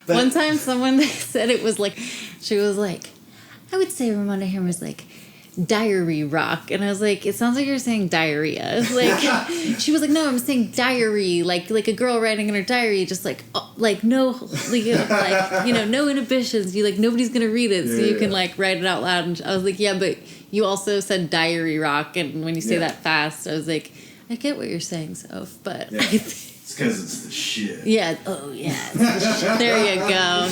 One time someone said it was like, she was like, I would say Ramonda Hammer is like diary rock, and I was like, it sounds like you're saying diarrhea. Like, she was like, no, I'm saying diary, like a girl writing in her diary, just like no, like no inhibitions. You like nobody's gonna read it, so you can like write it out loud. And I was like, yeah, but you also said diary rock, and when you say that fast, I was like, I get what you're saying, Soph, but it's because it's the shit. Yeah. Oh yeah. It's the shit. There you go.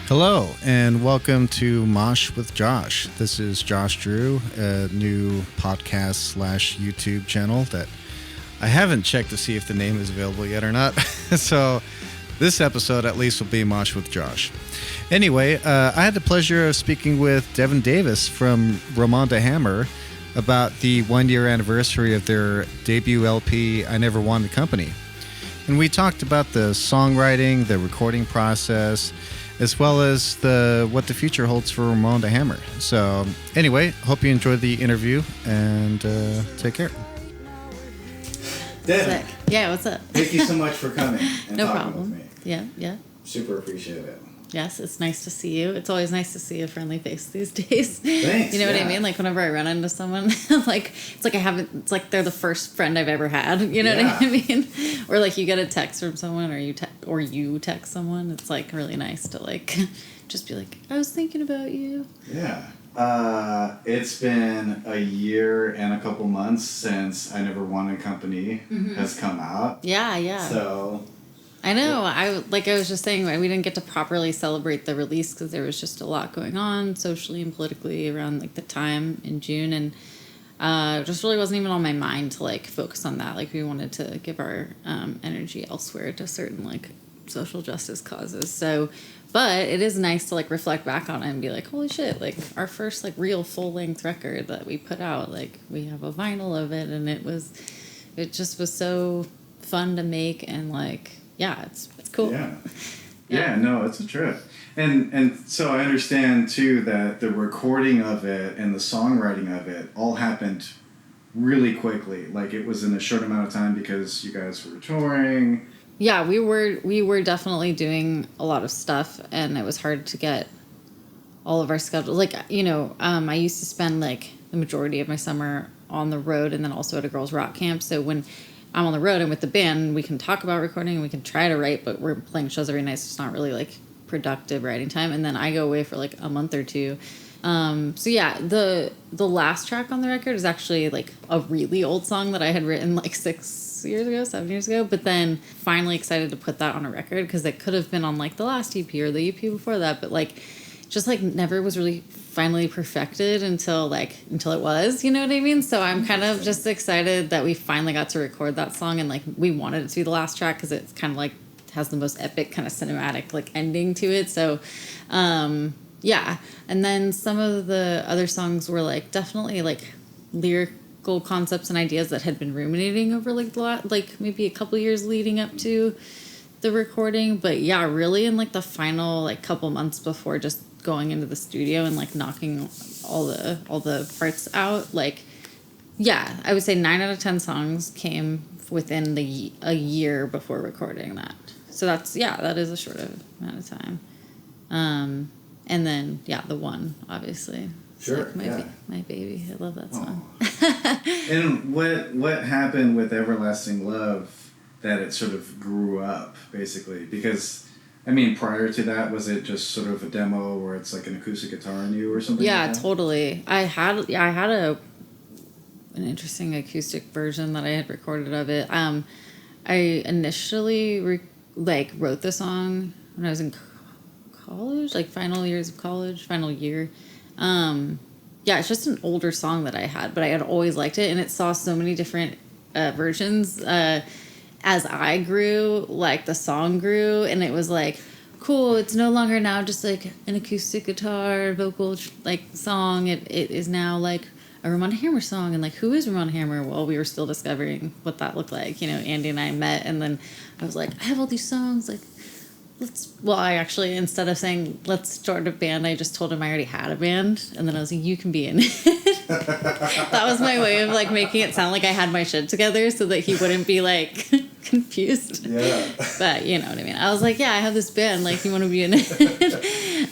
Hello, and welcome to Mosh with Josh. This is Josh Drew, a new podcast / YouTube channel that I haven't checked to see if the name is available yet or not. So this episode at least will be Mosh with Josh. Anyway, I had the pleasure of speaking with Devin Davis from Ramonda Hammer about the 1-year anniversary of their debut LP, I Never Wanted Company. And we talked about the songwriting, the recording process, as well as what the future holds for Ramonda Hammer. So anyway, hope you enjoyed the interview, and take care. Devin. Yeah, what's up? Thank you so much for coming and no talking problem. with me. Yeah. Super appreciate it. Yes, it's nice to see you. It's always nice to see a friendly face these days. Thanks. You know what I mean? Like whenever I run into someone, like it's like it's like they're the first friend I've ever had. You know what I mean? Or like you get a text from someone, or you text someone. It's like really nice to like just be like, I was thinking about you. Yeah. It's been a year and a couple months since I Never Wanted Company has come out. Yeah. So. I know. I was just saying, we didn't get to properly celebrate the release because there was just a lot going on socially and politically around like the time in June, and it just really wasn't even on my mind to like focus on that. Like we wanted to give our energy elsewhere to certain like social justice causes. So, but it is nice to like reflect back on it and be like, holy shit! Like our first like real full length record that we put out. Like we have a vinyl of it, and it just was so fun to make, and like. Yeah, it's cool. Yeah, no, it's a trip. And so I understand, too, that the recording of it and the songwriting of it all happened really quickly. Like, it was in a short amount of time because you guys were touring. Yeah, we were definitely doing a lot of stuff, and it was hard to get all of our schedules. Like, I used to spend, like, the majority of my summer on the road and then also at a girls' rock camp. So when I'm on the road and with the band, we can talk about recording and we can try to write, but we're playing shows every night, so it's not really like productive writing time. And then I go away for like a month or two. So yeah, the last track on the record is actually like a really old song that I had written like 7 years ago, but then finally excited to put that on a record because it could have been on like the last EP or the EP before that, but like just like never was really finally perfected until it was, you know what I mean? So I'm kind of just excited that we finally got to record that song, and like we wanted it to be the last track because it's kind of like has the most epic kind of cinematic like ending to it. So yeah, and then some of the other songs were like definitely like lyrical concepts and ideas that had been ruminating over like maybe a couple years leading up to the recording, but yeah, really in like the final like couple months before just going into the studio and like knocking all the parts out, like yeah, I would say 9 out of 10 songs came within a year before recording that. So that is a short amount of time. And then yeah, the one obviously. Sure. Like my baby. I love that song. And what happened with Everlasting Love that it sort of grew up basically? Because I mean, prior to that, was it just sort of a demo where it's like an acoustic guitar in you or something? Yeah, like that? Totally. I had an interesting acoustic version that I had recorded of it. I initially wrote the song when I was in college, like final year. Yeah, it's just an older song that I had, but I had always liked it, and it saw so many different versions. As I grew, like the song grew, and it was like, cool, it's no longer now just like an acoustic guitar vocal like song. It is now like a Ramonda Hammer song, and like who is Ramonda Hammer? Well, we were still discovering what that looked like. Andy and I met, and then I was like, I have all these songs, like I actually, instead of saying let's start a band, I just told him I already had a band, and then I was like, you can be in it. That was my way of like making it sound like I had my shit together so that he wouldn't be like confused. Yeah. But you know what I mean. I was like, yeah, I have this band. Like, you want to be in it?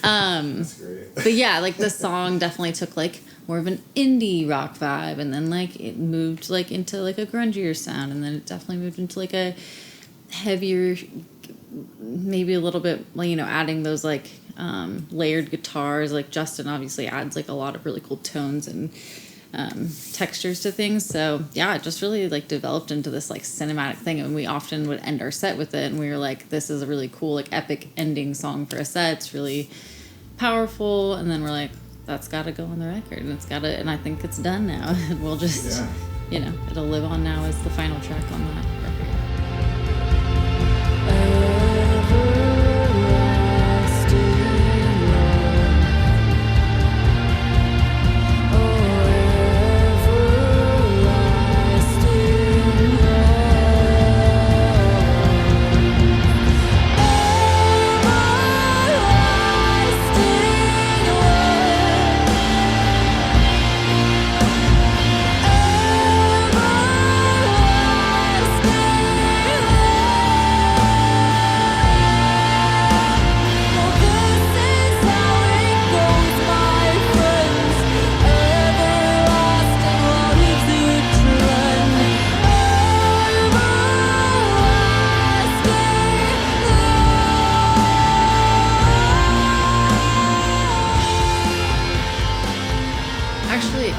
That's great. But yeah, like the song definitely took like more of an indie rock vibe, and then like it moved like into like a grungier sound, and then it definitely moved into like a heavier, maybe a little bit, you know, adding those like layered guitars. Like Justin obviously adds like a lot of really cool tones and textures to things. So yeah, it just really like developed into this like cinematic thing, and we often would end our set with it, and we were like, this is a really cool like epic ending song for a set. It's really powerful, and then we're like, that's got to go on the record, and it's got to, and I think it's done now. And we'll just, you know, it'll live on now as the final track on that record.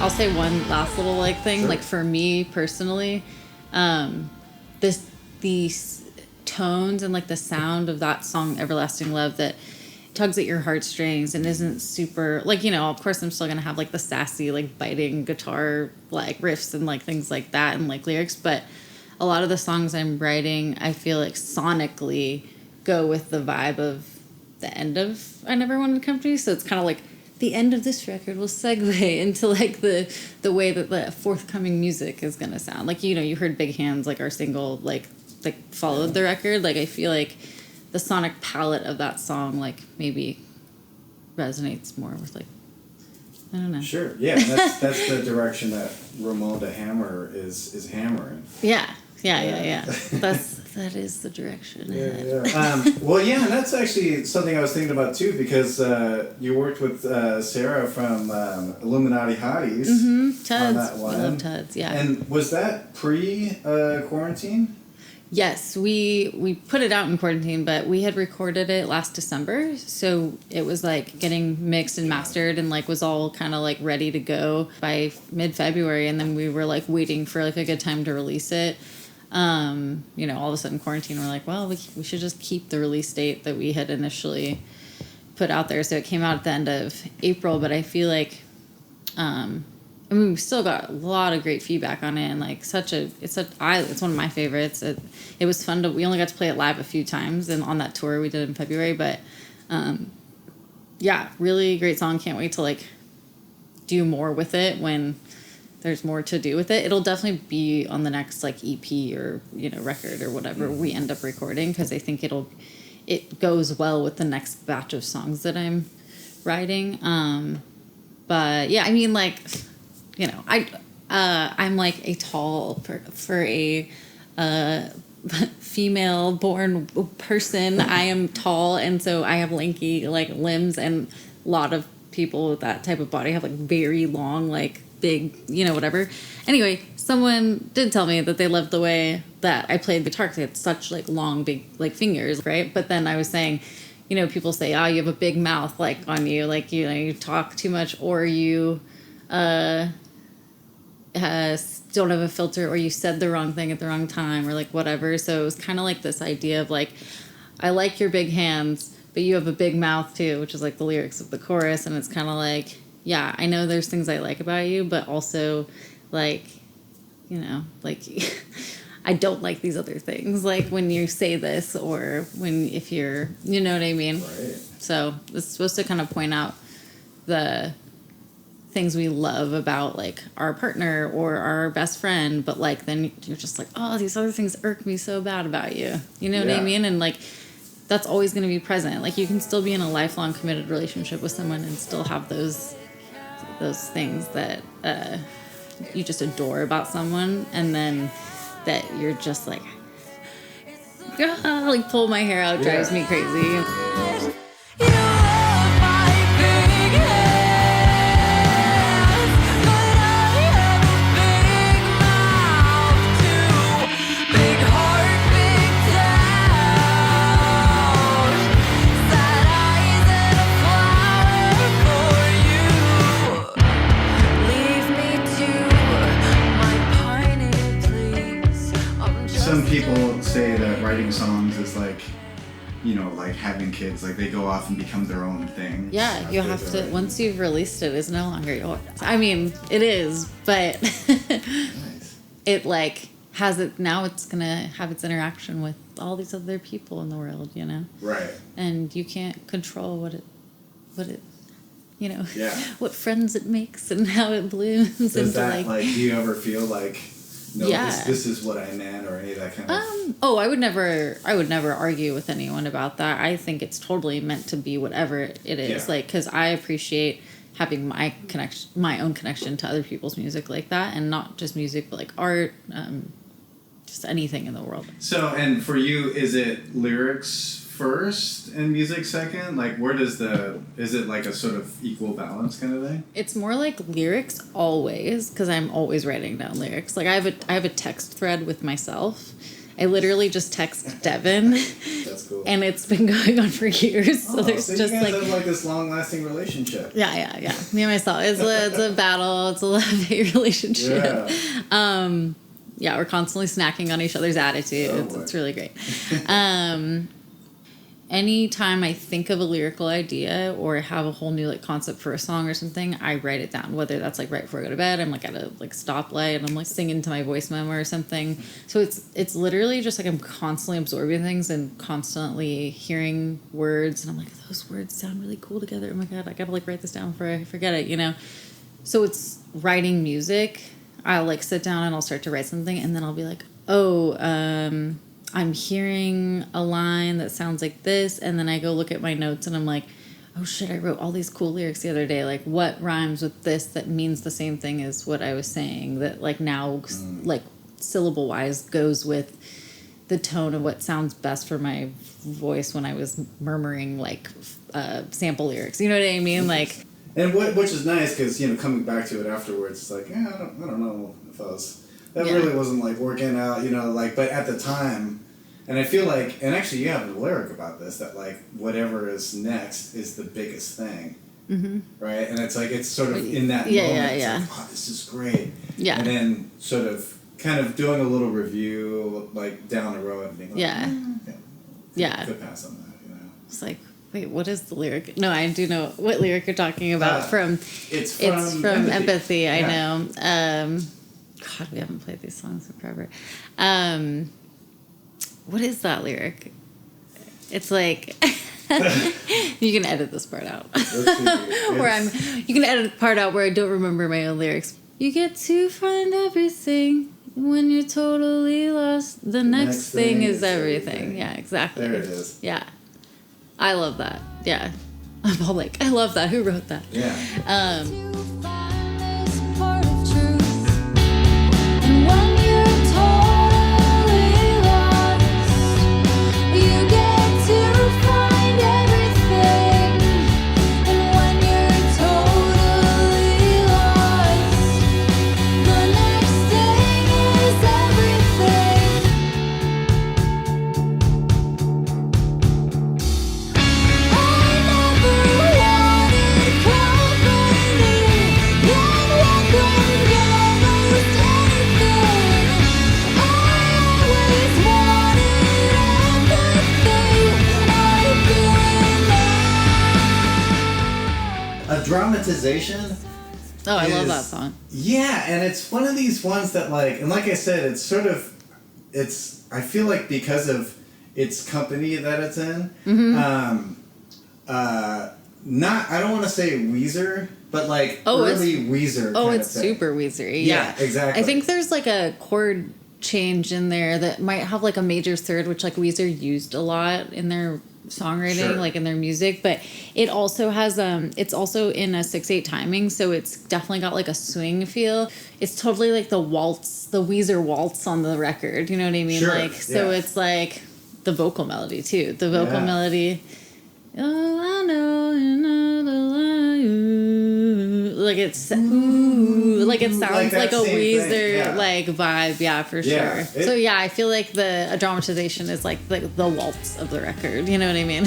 I'll say one last little like thing. Sure. Like for me personally, these tones and like the sound of that song "Everlasting Love" that tugs at your heartstrings and isn't super like, you know, of course I'm still gonna have like the sassy like biting guitar like riffs and like things like that and like lyrics, but a lot of the songs I'm writing I feel like sonically go with the vibe of the end of I Never Wanted Company. So it's kind of like the end of this record will segue into like the way that the forthcoming music is gonna sound. Like, you know, you heard Big Hands, like our single, like followed the record. Like I feel like the sonic palette of that song like maybe resonates more with like, I don't know. Sure, yeah, that's the direction that Ramonda Hammer is hammering. Yeah. That is the direction. Yeah. Well, yeah, and that's actually something I was thinking about too, because you worked with Sarah from Illuminati Hotties on that one. I love Tuds, yeah. And was that pre-quarantine? Yes, we put it out in quarantine, but we had recorded it last December, so it was like getting mixed and mastered and like was all kind of like ready to go by mid-February, and then we were like waiting for like a good time to release it. You know, all of a sudden quarantine, we're like, well, we should just keep the release date that we had initially put out there. So it came out at the end of April, but I feel like, I mean, we still got a lot of great feedback on it, and like it's one of my favorites. It was fun we only got to play it live a few times and on that tour we did in February, but, yeah, really great song. Can't wait to like do more with it when there's more to do with it. It'll definitely be on the next like EP or, you know, record or whatever we end up recording, because I think it goes well with the next batch of songs that I'm writing. But yeah, I mean, like, you know, I'm like a tall for a female born person. I am tall, and so I have lanky like limbs, and a lot of people with that type of body have like very long like big, you know, whatever. Anyway, someone did tell me that they loved the way that I played guitar because I had such like long, big like fingers, right? But then I was saying, you know, people say, oh, you have a big mouth like on you, like, you know, you talk too much, or you don't have a filter, or you said the wrong thing at the wrong time, or like whatever. So it was kind of like this idea of like, I like your big hands, but you have a big mouth too, which is like the lyrics of the chorus. And it's kind of like, yeah, I know there's things I like about you, but also like, you know, like I don't like these other things, like when you say this, or if you're, you know what I mean? Right. So it's supposed to kind of point out the things we love about like our partner or our best friend, but like then you're just like, oh, these other things irk me so bad about you. You know what I mean? And like that's always going to be present. Like you can still be in a lifelong committed relationship with someone and still have those those things that you just adore about someone, and then that you're just like, like pull my hair out, drives me crazy. Some people say that writing songs is like, you know, like having kids, like they go off and become their own thing. Yeah, you have to, once you've released it, it's no longer yours. I mean, it is, but Nice. it like has it, now it's gonna have its interaction with all these other people in the world, you know? Right. And you can't control what it, you know, Yeah. what friends it makes and how it blooms. Does into that, like, do you ever feel like, no, Yeah. this is what I meant, or any of that kind of... Oh, I would never argue with anyone about that. I think it's totally meant to be whatever it is. Yeah. Like, because I appreciate having my own connection to other people's music like that, and not just music, but like art, just anything in the world. So, and for you, is it lyrics first and music second? Like, where does is it like a sort of equal balance kind of thing? It's more like lyrics always, because I'm always writing down lyrics. Like I have a text thread with myself. I literally just text Devin. That's cool. And it's been going on for years. So there's so just you guys like, have like this long-lasting relationship. yeah. Me and myself. It's a battle. It's a love-hate relationship. Yeah, we're constantly snacking on each other's attitudes. It's really great. Anytime I think of a lyrical idea or have a whole new like concept for a song or something, I write it down. Whether that's like right before I go to bed, I'm like at a like stoplight and I'm like singing to my voice memo or something. So it's literally just like I'm constantly absorbing things and constantly hearing words, and I'm like, those words sound really cool together. Oh my god, I gotta like write this down before I forget it, you know. So it's writing music. I'll like sit down and I'll start to write something, and then I'll be like, I'm hearing a line that sounds like this, and then I go look at my notes and I'm like, oh shit, I wrote all these cool lyrics the other day. Like, what rhymes with this that means the same thing as what I was saying, that like now like syllable wise goes with the tone of what sounds best for my voice when I was murmuring like sample lyrics. You know what I mean? Like, and which is nice because, you know, coming back to it afterwards, it's like, yeah, I don't know if I was... That really wasn't, like, working out, you know, like, but at the time, and I feel like, and actually you have a lyric about this, that, like, whatever is next is the biggest thing, right? And it's, like, it's sort of in that moment, it's like, oh, this is great. Yeah. And then sort of kind of doing a little review, like, down the road and being like, could pass on that, you know? It's like, wait, what is the lyric? No, I do know what lyric you're talking about It's from Empathy, I know. God, we haven't played these songs in forever. What is that lyric? It's like you can edit this part out. You can edit the part out where I don't remember my own lyrics. You get to find everything when you're totally lost. The next thing is everything. Yeah, exactly. There it is. Yeah, I love that. Yeah, I'm all like, I love that. Who wrote that? Yeah. Dramatization. Oh, I love that song. Yeah, and it's one of these ones that, like, and like I said, it's sort of, I feel like because of its company that it's in, I don't want to say Weezer, but like early Weezer. Oh, it's super Weezer. Yeah, exactly. I think there's like a chord change in there that might have like a major third, which like Weezer used a lot in their songwriting, Sure. like in their music, but it also has it's also in a 6/8 timing, so it's definitely got like a swing feel. It's totally like the Weezer waltz on the record, you know what I mean? Sure, Like, so yeah. it's like the vocal melody too. The vocal melody. Oh, I know you're not alone. Like it's ooh, like it sounds Like like that a same Weezer thing, yeah. like vibe, yeah, for Yeah, sure. So yeah, I feel like a dramatization is like the waltz of the record. You know what I mean?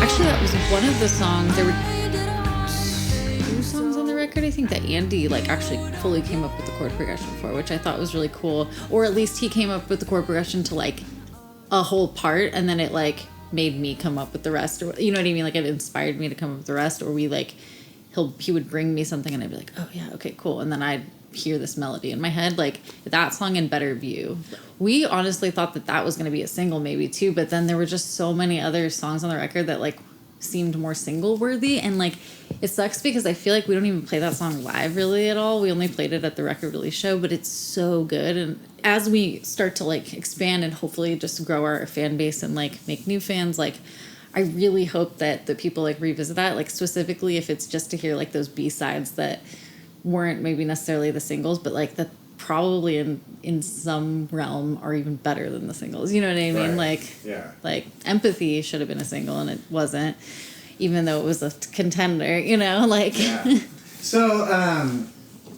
Actually, that was one of the songs. There were two songs on the record, I think, that Andy like actually fully came up with the chord progression for, which I thought was really cool. Or at least he came up with the chord progression to like a whole part, and then it like made me come up with the rest, or you know what I mean? Like it inspired me to come up with the rest, or we like he would bring me something and I'd be like, oh yeah, okay, cool, and then I'd hear this melody in my head, like that song and Better View. We honestly thought that was going to be a single maybe too, but then there were just so many other songs on the record that like seemed more single worthy, and like it sucks because I feel like we don't even play that song live really at all. We only played it at the record release show, but it's so good. And as we start to like expand and hopefully just grow our fan base and like make new fans, like I really hope that the people like revisit that, like specifically if it's just to hear like those B-sides that weren't maybe necessarily the singles, but like that probably in some realm are even better than the singles. You know what I mean? Right. Like, Yeah. like Empathy should have been a single and it wasn't, even though it was a contender, you know, like. Yeah. So,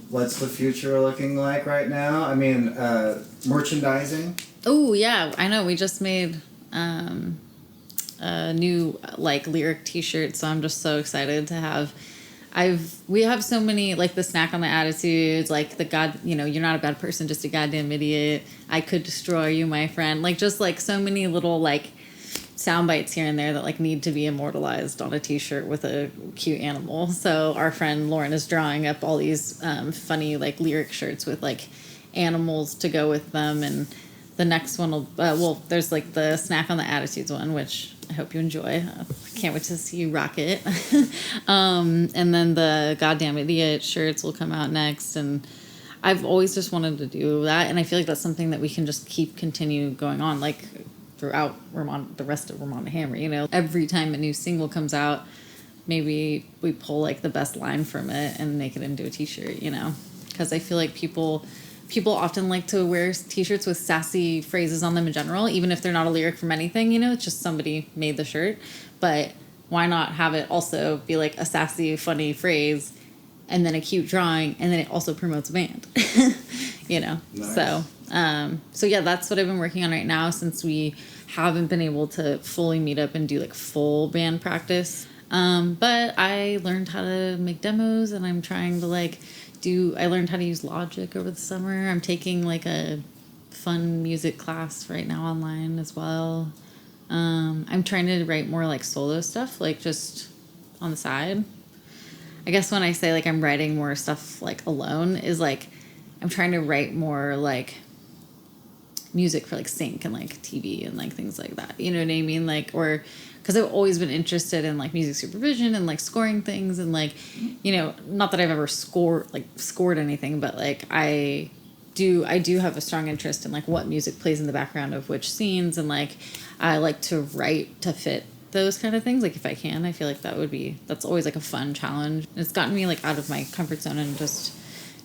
what's the future looking like right now? I mean, merchandising? Oh yeah, I know. We just made a new like lyric T-shirt, so I'm just so excited to have. We have so many, like the snack on the attitudes, like the God, you know, you're not a bad person, just a goddamn idiot. I could destroy you, my friend. Like just like so many little like sound bites here and there that like need to be immortalized on a T-shirt with a cute animal. So our friend Lauren is drawing up all these funny like lyric shirts with like animals to go with them, and the next one will there's like the snack on the attitudes one, which I hope you enjoy. I can't wait to see you rock it. And then the goddamn idiot shirts will come out next, and I've always just wanted to do that, and I feel like that's something that we can just continue going on like throughout the rest of Ramonda Hammer. You know, every time a new single comes out, maybe we pull like the best line from it and make it into a T-shirt, you know, because I feel like people often like to wear T-shirts with sassy phrases on them in general, even if they're not a lyric from anything, you know, it's just somebody made the shirt. But why not have it also be like a sassy, funny phrase and then a cute drawing, and then it also promotes a band, you know? Nice. So yeah, that's what I've been working on right now, since we haven't been able to fully meet up and do like full band practice. But I learned how to make demos, and I'm trying to I learned how to use Logic over the summer. I'm taking like a fun music class right now online as well. I'm trying to write more like solo stuff, like just on the side. I guess when I say like I'm writing more stuff like alone is like I'm trying to write more like music for like sync and like TV and like things like that. You know what I mean? Like, or because I've always been interested in like music supervision and like scoring things, and like, you know, not that I've ever scored anything, but like I do have a strong interest in like what music plays in the background of which scenes, and like I like to write to fit those kind of things. Like if I can, I feel like that's always like a fun challenge. It's gotten me like out of my comfort zone and just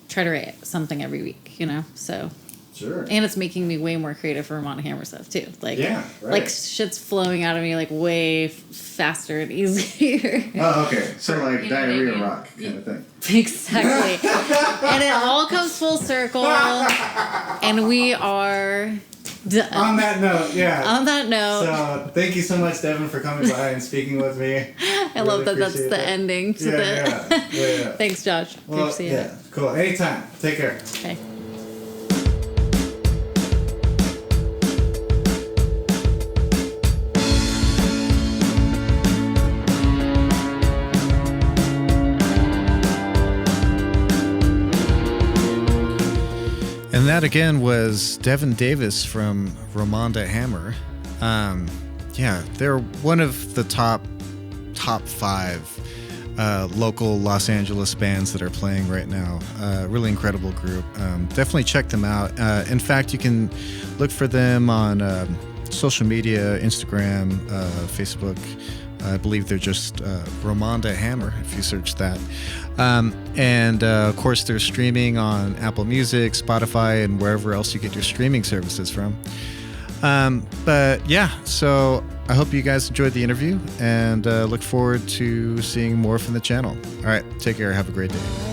try to write something every week, you know? So Sure. and it's making me way more creative for Ramonda Hammer stuff too. Like, Yeah, right. like shit's flowing out of me like way faster and easier. Oh, okay. So like You know what I diarrhea mean? rock kind of thing. Exactly. And it all comes full circle, and we are done. On that note, yeah. On that note, So, thank you so much, Devin, for coming by and speaking with me. I love that that's appreciate the it. ending to Yeah. Thanks, Josh. Well, Appreciate yeah. it. Cool. Anytime. Take care. Okay. And that again was Devin Davis from Ramonda Hammer. Yeah, they're one of the top 5 local Los Angeles bands that are playing right now. Really incredible group. Definitely check them out. In fact, you can look for them on social media, Instagram, Facebook. I believe they're just Ramonda Hammer if you search that. And of course, they're streaming on Apple Music, Spotify, and wherever else you get your streaming services from. But yeah, so I hope you guys enjoyed the interview and look forward to seeing more from the channel. All right, take care. Have a great day.